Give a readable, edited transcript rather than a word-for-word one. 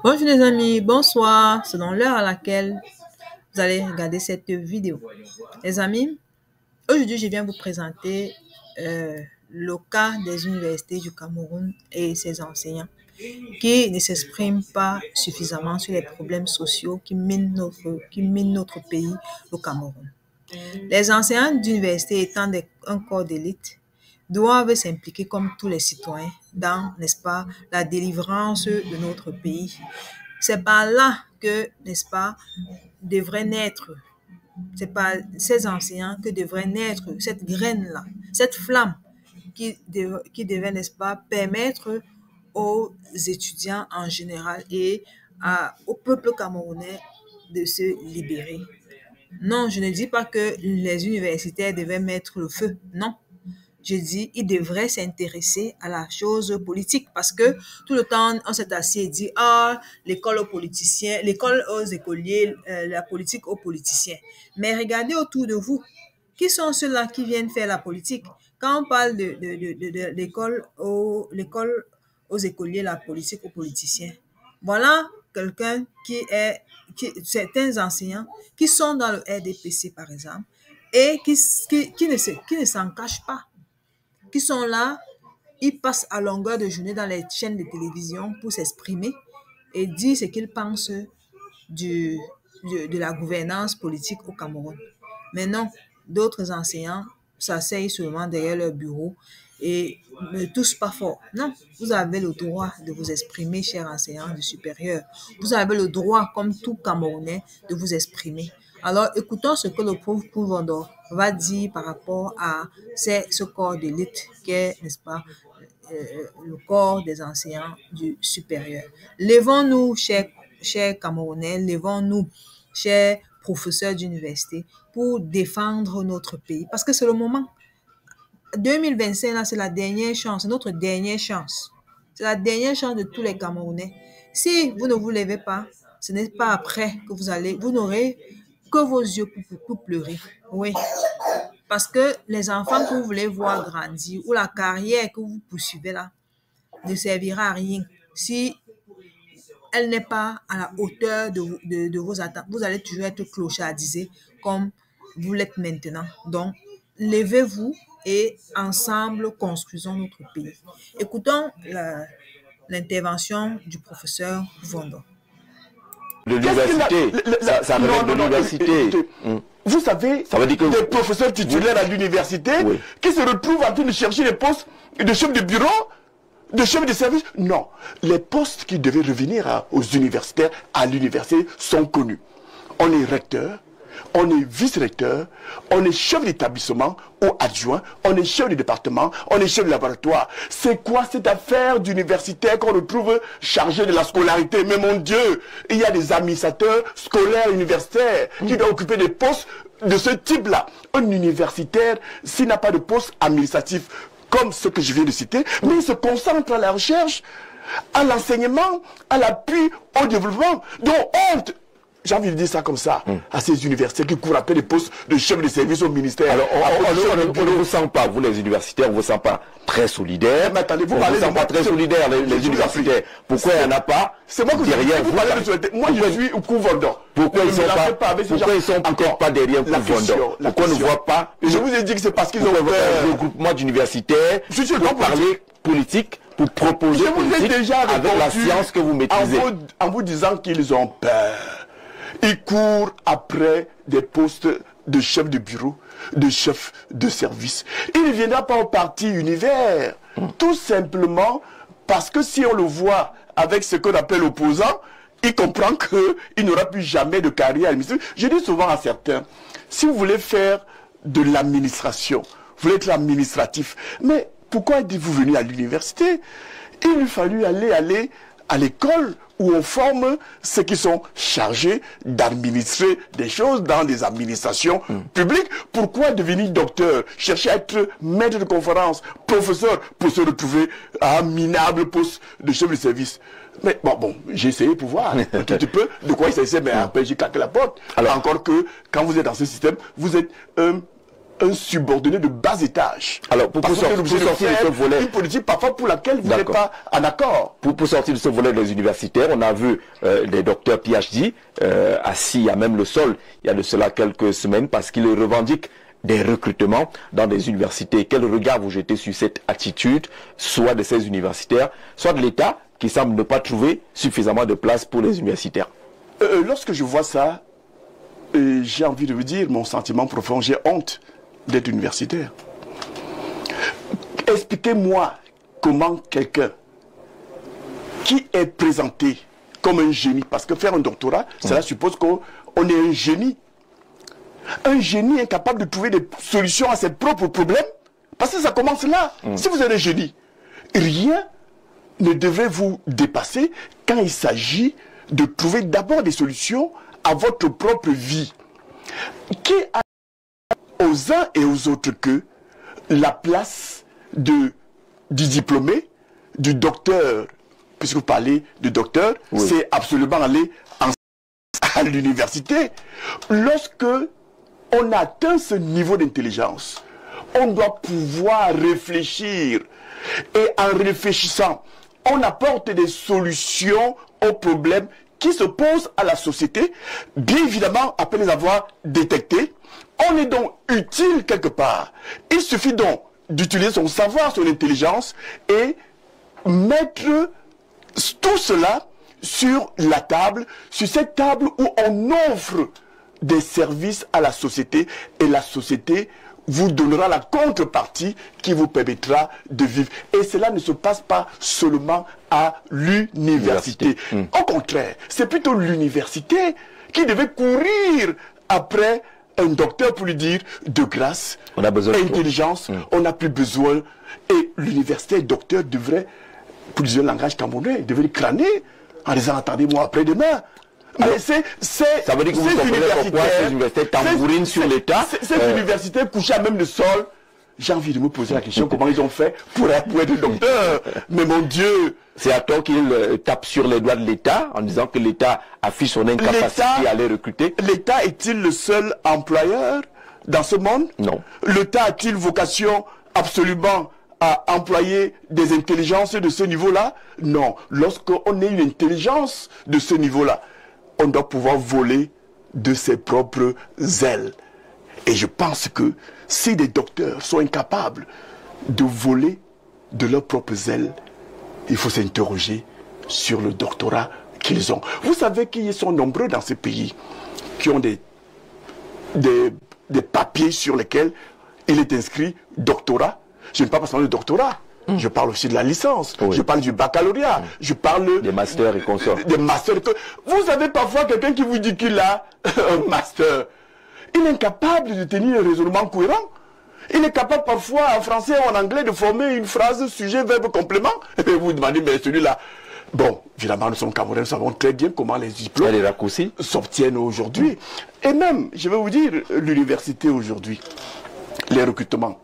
Bonjour les amis, bonsoir. C'est dans l'heure à laquelle vous allez regarder cette vidéo. Les amis, aujourd'hui je viens vous présenter le cas des universités du Cameroun et ses enseignants qui ne s'expriment pas suffisamment sur les problèmes sociaux qui minent notre pays, le Cameroun. Les enseignants d'université étant un corps d'élite doivent s'impliquer comme tous les citoyens dans, n'est-ce pas, la délivrance de notre pays. C'est par là que, n'est-ce pas, devrait naître, c'est par ces enseignants que devrait naître cette graine-là, cette flamme qui devait, n'est-ce pas, permettre aux étudiants en général et au peuple camerounais de se libérer. Non, je ne dis pas que les universitaires devaient mettre le feu, non. Je dis, ils devraient s'intéresser à la chose politique parce que tout le temps, on s'est assis et dit, ah, l'école aux politiciens, l'école aux écoliers, la politique aux politiciens. Mais regardez autour de vous, qui sont ceux-là qui viennent faire la politique? Quand on parle de l'école aux écoliers, la politique aux politiciens, voilà quelqu'un certains enseignants qui sont dans le RDPC, par exemple, et qui ne s'en cachent pas, qui sont là, ils passent à longueur de journée dans les chaînes de télévision pour s'exprimer et dire ce qu'ils pensent de la gouvernance politique au Cameroun. Mais non, d'autres enseignants s'asseyent seulement derrière leur bureau et ne touchent pas fort. Non, vous avez le droit de vous exprimer, chers enseignants du supérieur. Vous avez le droit, comme tout Camerounais, de vous exprimer. Alors, écoutons ce que le prof Kouvondo va dire par rapport à ce corps d'élite qui est, n'est-ce pas, le corps des enseignants du supérieur. Lèvons-nous, chers Camerounais, lèvons-nous, chers professeurs d'université, pour défendre notre pays. Parce que c'est le moment. 2025, là, c'est la dernière chance, notre dernière chance. C'est la dernière chance de tous les Camerounais. Si vous ne vous levez pas, ce n'est pas après que vous n'aurez que vos yeux pour pleurer. Oui. Parce que les enfants que vous voulez voir grandir ou la carrière que vous poursuivez là ne servira à rien si elle n'est pas à la hauteur de vos attentes. Vous allez toujours être clochardisé comme vous l'êtes maintenant. Donc, levez-vous et ensemble construisons notre pays. Écoutons l'intervention du professeur Vondo. L'université, ça relève de l'université. Vous savez, ça veut dire que des professeurs titulaires à l'université qui se retrouvent en train de chercher les postes de chef de bureau, de chef de service. Non, les postes qui devaient revenir aux universitaires, à l'université, sont connus. On est recteur, on est vice-recteur, on est chef d'établissement ou adjoint, on est chef de département, on est chef de laboratoire. C'est quoi cette affaire d'universitaire qu'on retrouve chargé de la scolarité? Mais mon Dieu, il y a des administrateurs scolaires universitaires qui doivent occuper des postes de ce type-là. Un universitaire, s'il n'a pas de poste administratif comme ce que je viens de citer, mais il se concentre à la recherche, à l'enseignement, à l'appui, au développement. Donc honte! J'ai envie de dire ça comme ça, à ces universitaires qui courent après les postes de chef de service au ministère. Alors, on ne vous sent pas, vous les universitaires, on ne vous sent pas très solidaires. Mais attendez, vous on parlez ne vous sent pas très solidaires, les universitaires. Pourquoi il n'y en a pas? C'est moi que vous parlez de solidarité. Moi, je suis au Kouvondon. Pourquoi ils sont peut-être pas derrière Kouvondon? Pourquoi on ne voit pas? Je vous ai dit que c'est parce qu'ils ont un regroupement d'universitaires pour parler politique, pour proposer politique avec la science que vous maîtrisez. En vous disant qu'ils ont peur. Ils courent après des postes de chef de bureau, de chef de service. Il ne viendra pas au parti univers. Tout simplement parce que si on le voit avec ce qu'on appelle opposant, il comprend qu'il n'aura plus jamais de carrière administrative. Je dis souvent à certains, si vous voulez faire de l'administration, vous voulez être administratif, mais pourquoi êtes-vous venu à l'université? Il lui fallut aller à l'école où on forme ceux qui sont chargés d'administrer des choses dans des administrations publiques. Pourquoi devenir docteur, chercher à être maître de conférence, professeur, pour se retrouver à un minable poste de chef de service? Mais bon, j'ai essayé pour voir un tout petit peu de quoi il s'agissait, mais après j'ai claqué la porte. Alors encore que, quand vous êtes dans ce système, vous êtes un subordonné de bas étage. Alors, pour sortir de ce volet, une politique parfois pour laquelle vous n'êtes pas en accord. Pour sortir de ce volet des universitaires, on a vu des docteurs PhD assis à même le sol il y a de cela quelques semaines parce qu'ils revendiquent des recrutements dans des universités. Quel regard vous jetez sur cette attitude, soit de ces universitaires, soit de l'État qui semble ne pas trouver suffisamment de place pour les universitaires? Lorsque je vois ça, j'ai envie de vous dire mon sentiment profond, j'ai honte d'être universitaire. Expliquez-moi comment quelqu'un qui est présenté comme un génie, parce que faire un doctorat, cela suppose qu'on est un génie. Un génie incapable de trouver des solutions à ses propres problèmes, parce que ça commence là. Si vous êtes un génie, rien ne devrait vous dépasser quand il s'agit de trouver d'abord des solutions à votre propre vie. Qui a aux uns et aux autres que la place du diplômé, du docteur, puisque vous parlez de docteur, c'est absolument aller à l'université. Lorsque on atteint ce niveau d'intelligence, on doit pouvoir réfléchir. Et en réfléchissant, on apporte des solutions aux problèmes qui se posent à la société, bien évidemment après les avoir détectés. On est donc utile quelque part. Il suffit donc d'utiliser son savoir, son intelligence et mettre tout cela sur la table, sur cette table où on offre des services à la société et la société vous donnera la contrepartie qui vous permettra de vivre. Et cela ne se passe pas seulement à l'université. Au contraire, c'est plutôt l'université qui devait courir après un docteur pour lui dire de grâce, on a besoin d'intelligence, on n'a plus besoin. Et l'université docteur devrait, pour dire le langage camerounais, devrait le crâner en disant attendez-moi après-demain. Mais ça veut dire que vous comprenez pourquoi ces universités tambourinent sur l'État. Ces universités couchées à même le sol. J'ai envie de me poser la question comment ils ont fait pour être docteur. Mais mon Dieu, c'est à tort qu'ils tapent sur les doigts de l'État en disant que l'État affiche son incapacité à les recruter. L'État est-il le seul employeur dans ce monde? Non. L'État a-t-il vocation absolument à employer des intelligences de ce niveau-là? Non. Lorsqu'on a une intelligence de ce niveau-là, on doit pouvoir voler de ses propres ailes. Et je pense que si des docteurs sont incapables de voler de leurs propres ailes, il faut s'interroger sur le doctorat qu'ils ont. Vous savez qu'ils sont nombreux dans ces pays qui ont des papiers sur lesquels il est inscrit doctorat. Je ne parle pas seulement de doctorat. Je parle aussi de la licence, je parle du baccalauréat, je parle des masters et consorts. Des masters. Vous avez parfois quelqu'un qui vous dit qu'il a un master. Il est incapable de tenir un raisonnement cohérent. Il est capable parfois en français ou en anglais de former une phrase, sujet, verbe, complément. Et puis vous vous demandez, mais celui-là... Bon, évidemment, nous sommes Camerounais, nous savons très bien comment les diplômes s'obtiennent aujourd'hui. Et même, je vais vous dire, l'université aujourd'hui, les recrutements.